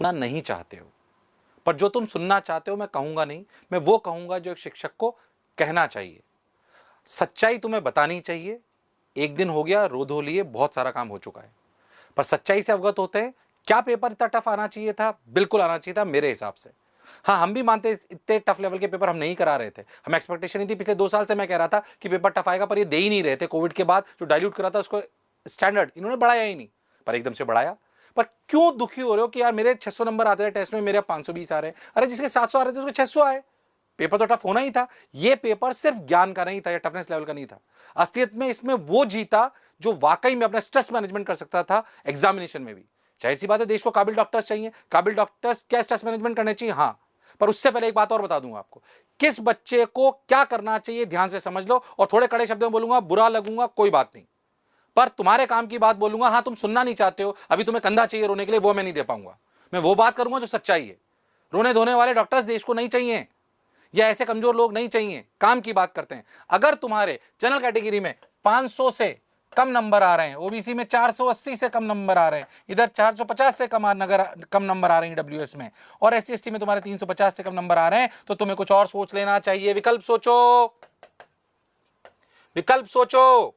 सुनना नहीं चाहते हो, पर जो तुम सुनना चाहते हो मैं कहूंगा नहीं, मैं वो कहूंगा जो एक शिक्षक को कहना चाहिए। सच्चाई तुम्हें बतानी चाहिए। एक दिन हो गया, रो धो लिए, बहुत सारा काम हो चुका है, पर सच्चाई से अवगत होते हैं। क्या पेपर इतना टफ आना चाहिए था? बिल्कुल आना चाहिए था मेरे हिसाब से। हाँ, हम भी मानते इतने टफ लेवल के पेपर हम नहीं करा रहे थे, हमें एक्सपेक्टेशन नहीं थी। पिछले 2 साल से मैं कह रहा था कि पेपर टफ आएगा, पर ये दे ही नहीं रहे थे। कोविड के बाद जो डाइल्यूट करा था उसको स्टैंडर्ड इन्होंने बढ़ाया ही नहीं, पर एकदम से बढ़ाया। पर क्यों दुखी हो रहे हो कि यार मेरे 600 नंबर आते थे टेस्ट में, मेरे 520 आ रहे हैं? अरे जिसके 700 आ रहे थे उसके 600 आए। पेपर तो टफ होना ही था। ये पेपर सिर्फ ज्ञान का नहीं था या टफनेस लेवल का नहीं था। असलियत में इसमें वो जीता जो वाकई में अपना स्ट्रेस मैनेजमेंट कर सकता था एग्जामिनेशन में भी। जाहिर सी बात है, देश को काबिल डॉक्टर्स चाहिए। काबिल डॉक्टर्स क्या स्ट्रेस मैनेजमेंट करने चाहिए? हाँ, पर उससे पहले एक बात और बता दूंगा आपको, किस बच्चे को क्या करना चाहिए ध्यान से समझ लो। और थोड़े कड़े शब्दों में बोलूंगा, बुरा लगूंगा कोई बात नहीं, पर तुम्हारे काम की बात बोलूंगा। हाँ, तुम सुनना नहीं चाहते हो, अभी तुम्हें कंधा चाहिए रोने के लिए, वो मैं नहीं दे पाऊंगा। मैं वो बात करूंगा जो सच्चाई है। रोने धोने वाले डॉक्टर्स देश को नहीं चाहिए, या ऐसे कमजोर लोग नहीं चाहिए। काम की बात करते हैं। अगर तुम्हारे जनरल कैटेगरी में 500 से कम नंबर आ रहे हैं, ओबीसी में 480 से कम नंबर आ रहे हैं, इधर 450 से कम नंबर आ रहे हैं डब्ल्यूएस में, और एससी एसटी में तुम्हारे 350 से कम नंबर आ रहे हैं, तो तुम्हें कुछ और सोच लेना चाहिए। विकल्प सोचो, विकल्प सोचो।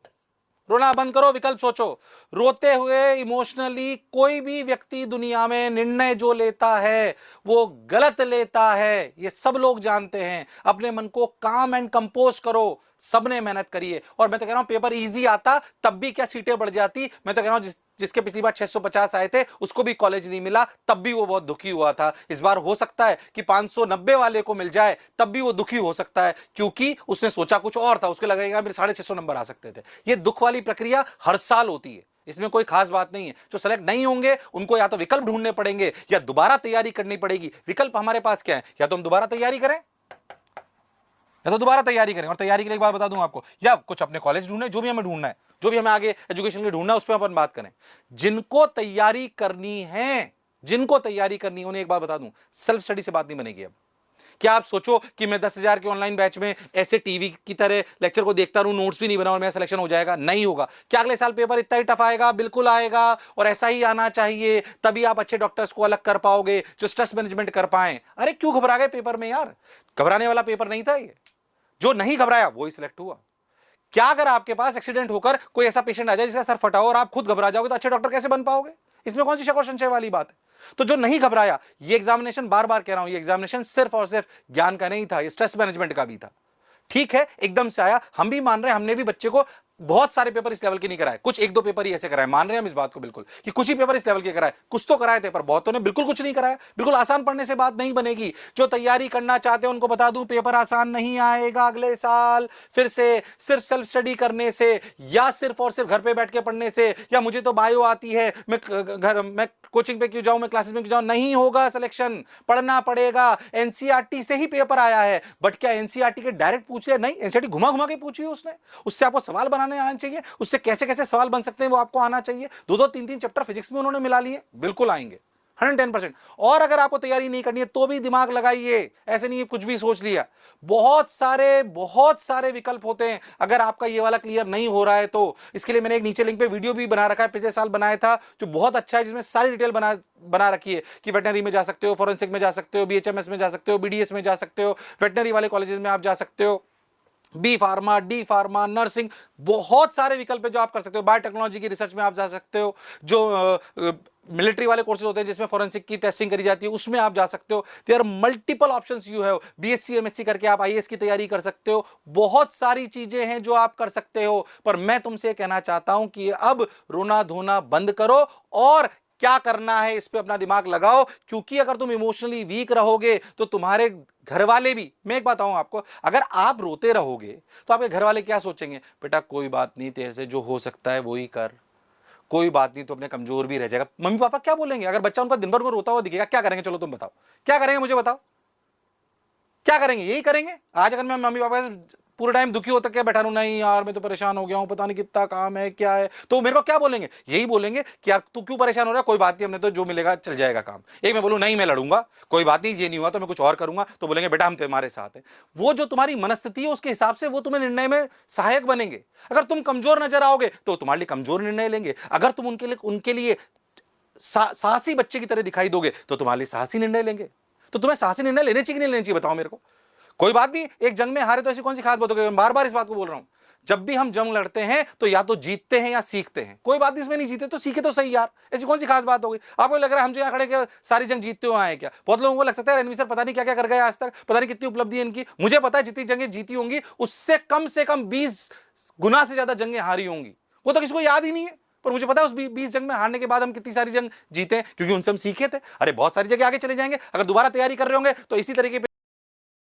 रोना बंद करो, विकल्प सोचो। रोते हुए इमोशनली कोई भी व्यक्ति दुनिया में निर्णय जो लेता है वो गलत लेता है, ये सब लोग जानते हैं। अपने मन को काम एंड कंपोज करो। सबने मेहनत करी है, और मैं तो कह रहा हूं पेपर इजी आता तब भी क्या सीटें बढ़ जाती। मैं तो कह रहा हूं जिसके पिछली बार 650 आए थे उसको भी कॉलेज नहीं मिला, तब भी वो बहुत दुखी हुआ था। इस बार हो सकता है कि 590 वाले को मिल जाए, तब भी वो दुखी हो सकता है, क्योंकि उसने सोचा कुछ और था। उसको लगेगा मेरे 650 नंबर आ सकते थे। ये दुख वाली प्रक्रिया हर साल होती है, इसमें कोई खास बात नहीं है। जो सेलेक्ट नहीं होंगे उनको या तो विकल्प ढूंढने पड़ेंगे या दोबारा तैयारी करनी पड़ेगी। विकल्प हमारे पास क्या है? या तो हम दोबारा तैयारी करें, या तो दोबारा तैयारी करें। और तैयारी के लिए एक बात बता दूं आपको, या कुछ अपने कॉलेज ढूंढे, जो भी हमें ढूंढना है, जो भी हमें आगे एजुकेशन के लिए ढूंढना है, उस पर अपन बात करें। जिनको तैयारी करनी है, जिनको तैयारी करनी है, उन्हें एक बात बता दूं, सेल्फ स्टडी से बात नहीं बनेगी। अब क्या आप सोचो कि मैं 10,000 के ऑनलाइन बैच में ऐसे टीवी की तरह लेक्चर को देखता रहूं, नोट्स भी नहीं बनाऊं और मेरा सिलेक्शन हो जाएगा? नहीं होगा। क्या अगले साल पेपर इतना ही टफ आएगा? बिल्कुल आएगा, और ऐसा ही आना चाहिए। तभी आप अच्छे डॉक्टर्स को अलग कर पाओगे जो स्ट्रेस मैनेजमेंट कर पाए। अरे क्यों घबरा गए पेपर में यार? घबराने वाला पेपर नहीं था ये। जो नहीं घबराया वो ही सिलेक्ट हुआ। क्या अगर आपके पास एक्सीडेंट होकर कोई ऐसा पेशेंट आ जाए जिसका सर फटा हो और आप खुद घबरा जाओगे, तो अच्छे डॉक्टर कैसे बन पाओगे? इसमें कौन सी शक और संशय वाली बात है? तो जो नहीं घबराया, ये एग्जामिनेशन, बार बार कह रहा हूं, ये एग्जामिनेशन सिर्फ और सिर्फ ज्ञान का नहीं था, ये स्ट्रेस मैनेजमेंट का भी था। ठीक है, एकदम से आया, हम भी मान रहे हैं, हमने भी बच्चे को बहुत सारे पेपर इस लेवल के नहीं कराए, कुछ एक दो पेपर ही ऐसे कराए। मान रहे हैं हम इस बात को बिल्कुल कि कुछ ही पेपर इस लेवल के कराए, कुछ तो कराए थे, पर बहुतों ने बिल्कुल कुछ नहीं कराया। बिल्कुल आसान पढ़ने से बात नहीं बनेगी। जो तैयारी करना चाहते हैं उनको बता दूं, पेपर आसान नहीं आएगा अगले साल। फिर से सिर्फ सेल्फ स्टडी करने से, या सिर्फ और सिर्फ घर पे बैठ के पढ़ने से, या मुझे तो बायो आती है, मैं कोचिंग पे क्यों जाऊं, मैं क्लासेस में क्यों जाऊं, नहीं होगा सिलेक्शन। पढ़ना पड़ेगा। एनसीईआरटी से ही पेपर आया है, बट क्या एनसीईआरटी के डायरेक्ट पूछ लिया? नहीं, एनसीईआरटी घुमा घुमा के पूछी है उसने। उससे आपको सवाल बनाने आना चाहिए, उससे कैसे कैसे सवाल बन सकते हैं वो आपको आना चाहिए। दो दो तीन तीन चैप्टर फिजिक्स में उन्होंने मिला लिए, बिल्कुल आएंगे 110%। और अगर आपको तैयारी नहीं करनी है तो भी दिमाग लगाइए, ऐसे नहीं कुछ भी सोच लिया। बहुत सारे विकल्प होते हैं। अगर आपका ये वाला क्लियर नहीं हो रहा है तो इसके लिए मैंने एक नीचे लिंक पे वीडियो भी बना रखा है, पिछले साल बनाया था, जो बहुत अच्छा है, जिसमें सारी डिटेल बना रखी है कि वेटनरी में जा सकते हो, फॉरेंसिक में जा सकते हो, बीएचएमएस में जा सकते हो, बीडीएस में जा सकते हो, वेटनरी वाले कॉलेजेस में आप जा सकते हो, B pharma, D pharma, nursing, बहुत सारे विकल्प है जो आप कर सकते हो। बायोटेक्नोलॉजी की रिसर्च में आप जा सकते हो, जो मिलिट्री वाले कोर्सेज होते हैं जिसमें फॉरेंसिक की टेस्टिंग करी जाती है, उसमें आप जा सकते हो। There multiple options you have. BSc MSc करके आप आईएएस की तैयारी कर सकते हो। बहुत सारी चीजें हैं जो आप कर सकते हो, पर मैं तुमसे कहना चाहता हूं कि अब रोना धोना बंद करो और क्या करना है इस पे अपना दिमाग लगाओ। क्योंकि अगर तुम इमोशनली वीक रहोगे तो तुम्हारे घर वाले भी, मैं एक बात बताऊं आपको, अगर आप रोते रहोगे तो आपके घर वाले क्या सोचेंगे? बेटा कोई बात नहीं, तेरे से जो हो सकता है वो ही कर, कोई बात नहीं, तो अपने कमजोर भी रह जाएगा। मम्मी पापा क्या बोलेंगे? अगर बच्चा उनका दिन भर को रोता हुआ दिखेगा, क्या करेंगे? चलो तुम बताओ, क्या करेंगे? मुझे बताओ, क्या करेंगे? यही करेंगे। आज अगर मैं मम्मी पापा से पूरे टाइम दुखी होता क्या बैठा रहूं, नहीं यार मैं तो परेशान हो गया हूं, पता नहीं कितना काम है, क्या है, तो मेरे को क्या बोलेंगे? यही बोलेंगे कि यार तू क्यों परेशान हो रहा है, कोई बात नहीं, हमने तो जो मिलेगा चल जाएगा काम। एक मैं बोलूं नहीं मैं लड़ूंगा, कोई बात नहीं, ये नहीं हुआ तो मैं कुछ और करूंगा, तो बोलेंगे बेटा हम तुम्हारे साथ हैं। वो जो तुम्हारी मनस्थिति है उसके हिसाब से वो तुम्हें निर्णय में सहायक बनेंगे। अगर तुम कमजोर नजर आओगे तो तुम्हारे लिए कमजोर निर्णय लेंगे। अगर तुम उनके लिए साहसी बच्चे की तरह दिखाई दोगे तो तुम्हारे लिए साहसी निर्णय लेंगे। तो तुम्हें साहसी निर्णय लेने चाहिए कि नहीं लेने चाहिए, बताओ मेरे को। कोई बात नहीं, एक जंग में हारे तो ऐसी कौन सी खास बात हो गई, बार बार इस बात को बोल रहा हूं। जब भी हम जंग लड़ते हैं तो या तो जीतते हैं या सीखते हैं। कोई बात नहीं, इसमें नहीं जीते तो सीखे तो सही यार, ऐसी कौन सी खास बात हो गई। आपको लग रहा है हम जो यहाँ खड़े के सारी जंग जीतते हुए आए क्या? बहुत लोगों को लग सकता है रणवीर सर पता नहीं क्या क्या कर गए आज तक, पता नहीं कितनी उपलब्धि है इनकी। मुझे पता है जितनी जंगें जीती होंगी उससे कम 20 गुना से ज्यादा जंगें हारी होंगी, वो तो किसी को याद ही नहीं है। पर मुझे पता है उस 20 जंग में हारने के बाद हम कितनी सारी जंग जीते हैं, क्योंकि उनसे हम सीखे थे। अरे बहुत सारी जगह आगे चले जाएंगे, अगर दोबारा तैयारी कर रहे होंगे तो इसी तरीके